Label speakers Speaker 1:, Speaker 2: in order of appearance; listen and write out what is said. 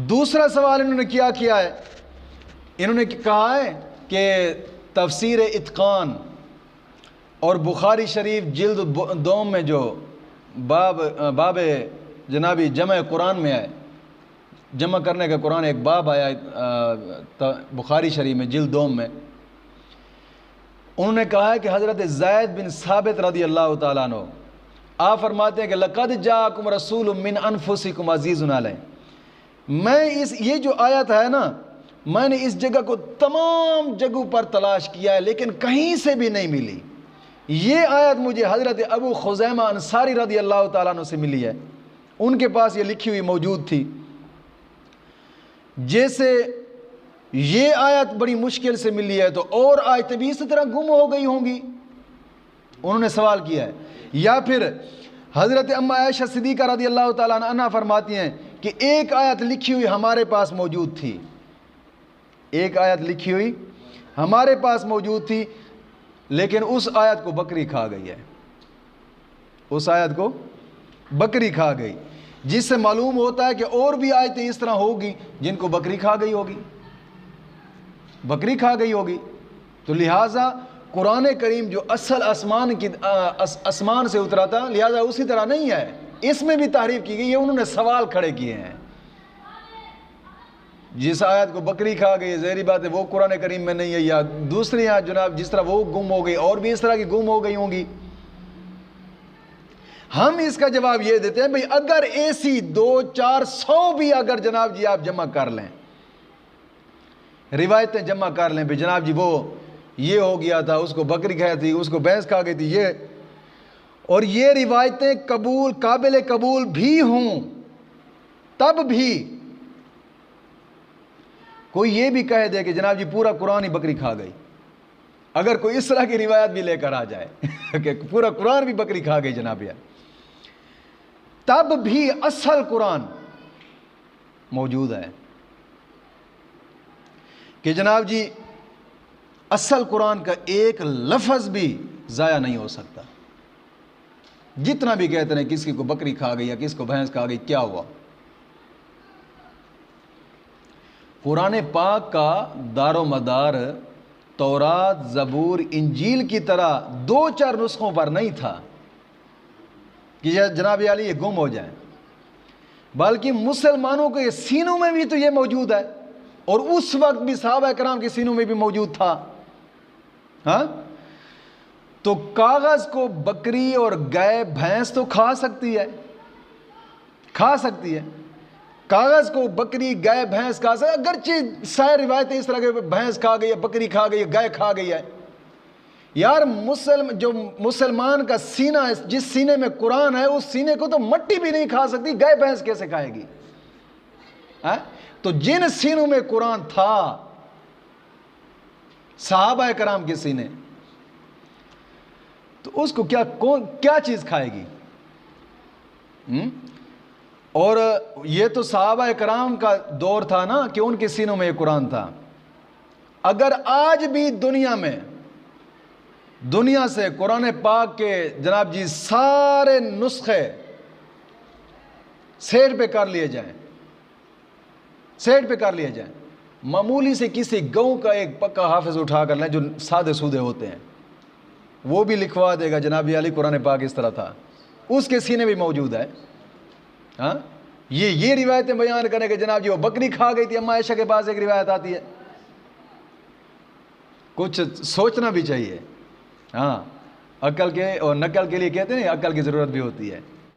Speaker 1: دوسرا سوال انہوں نے کیا ہے، انہوں نے کہا ہے کہ تفسیر اتقان اور بخاری شریف جلد دوم میں جو باب جنابی جمع قرآن میں آئے، جمع کرنے کا قرآن ایک باب آیا بخاری شریف میں جلد دوم میں، انہوں نے کہا ہے کہ حضرت زید بن ثابت رضی اللہ تعالیٰ عنہ آپ فرماتے ہیں کہ لقد جاءکم رسول من انفسکم عزیز علیہ، میں یہ جو آیت ہے نا، میں نے اس جگہ کو تمام جگہوں پر تلاش کیا ہے لیکن کہیں سے بھی نہیں ملی۔ یہ آیت مجھے حضرت ابو خزیمہ انصاری رضی اللہ تعالیٰ عنہ سے ملی ہے، ان کے پاس یہ لکھی ہوئی موجود تھی۔ جیسے یہ آیت بڑی مشکل سے ملی ہے تو اور آیتیں بھی اسی طرح گم ہو گئی ہوں گی، انہوں نے سوال کیا ہے۔ یا پھر حضرت اما عائشہ صدیقہ رضی اللہ تعالیٰ عنہ فرماتی ہیں کہ ایک آیت لکھی ہوئی ہمارے پاس موجود تھی، ایک آیت لکھی ہوئی ہمارے پاس موجود تھی لیکن اس آیت کو بکری کھا گئی ہے، اس آیت کو بکری کھا گئی، جس سے معلوم ہوتا ہے کہ اور بھی آیتیں اس طرح ہوگی جن کو بکری کھا گئی ہوگی، بکری کھا گئی ہوگی۔ تو لہٰذا قرآن کریم جو اصل آسمان سے اترا تھا لہٰذا اسی طرح نہیں ہے، اس میں بھی تحریف کی گئی ہے، انہوں نے سوال کھڑے کیے ہیں۔ جس آیت کو بکری کھا گئی ظاہری بات ہے وہ قرآن کریم میں نہیں ہے، یا دوسری آیت جناب جس طرح وہ گم ہو گئی اور بھی اس طرح کی گم ہو گئی ہوں گی۔ ہم اس کا جواب یہ دیتے ہیں بھئی اگر ایسی 200-400 بھی اگر جناب جی آپ جمع کر لیں، روایتیں جمع کر لیں، بھئی جناب جی وہ یہ ہو گیا تھا، اس کو بکری کھائی تھی، اس کو بھینس کھا گئی تھی، یہ اور یہ روایتیں قابل قبول بھی ہوں، تب بھی کوئی یہ بھی کہہ دے کہ جناب جی پورا قرآن ہی بکری کھا گئی، اگر کوئی اس طرح کی روایت بھی لے کر آ جائے کہ پورا قرآن بھی بکری کھا گئی جناب یار، تب بھی اصل قرآن موجود ہے کہ جناب جی اصل قرآن کا ایک لفظ بھی ضائع نہیں ہو سکتا، جتنا بھی کہتے ہیں کسی کو بکری کھا گئی یا کس کو بھینس کھا گئی، کیا ہوا؟ قرآن پاک کا دار و مدار تورات، زبور، انجیل کی طرح 2-4 نسخوں پر نہیں تھا کہ جناب علی یہ گم ہو جائیں، بلکہ مسلمانوں کے سینوں میں بھی تو یہ موجود ہے، اور اس وقت بھی صحابہ کرام کے سینوں میں بھی موجود تھا۔ ہاں تو کاغذ کو بکری اور گائے بھینس تو کھا سکتی ہے، کھا سکتی ہے، کاغذ کو بکری گائے بھینس کھا سکتی ہے، اگرچہ ساری روایتیں اس طرح کے بھینس کھا گئی ہے، بکری کھا گئی ہے، گائے کھا گئی ہے۔ یار جو مسلمان کا سینہ ہے، جس سینے میں قرآن ہے اس سینے کو تو مٹی بھی نہیں کھا سکتی، گائے بھینس کیسے کھائے گی؟ تو جن سینوں میں قرآن تھا صحابہ کرام کے سینے، تو اس کو کیا چیز کھائے گی؟ اور یہ تو صحابہ کرام کا دور تھا نا کہ ان کے سینوں میں یہ قرآن تھا۔ اگر آج بھی دنیا سے قرآن پاک کے جناب جی سارے نسخے سیٹ پہ کر لیے جائیں، معمولی سے کسی گاؤں کا ایک پکا حافظ اٹھا کر لیں جو سادے سودے ہوتے ہیں، وہ بھی لکھوا دے گا جناب علی قرآن پاک اس طرح تھا، اس کے سینے بھی موجود ہے۔ ہاں یہ روایتیں بیان کریں کہ جناب جی وہ بکری کھا گئی تھی، اما عائشہ کے پاس ایک روایت آتی ہے، کچھ سوچنا بھی چاہیے۔ ہاں عقل کے اور نقل کے لیے کہتے ہیں عقل کی ضرورت بھی ہوتی ہے۔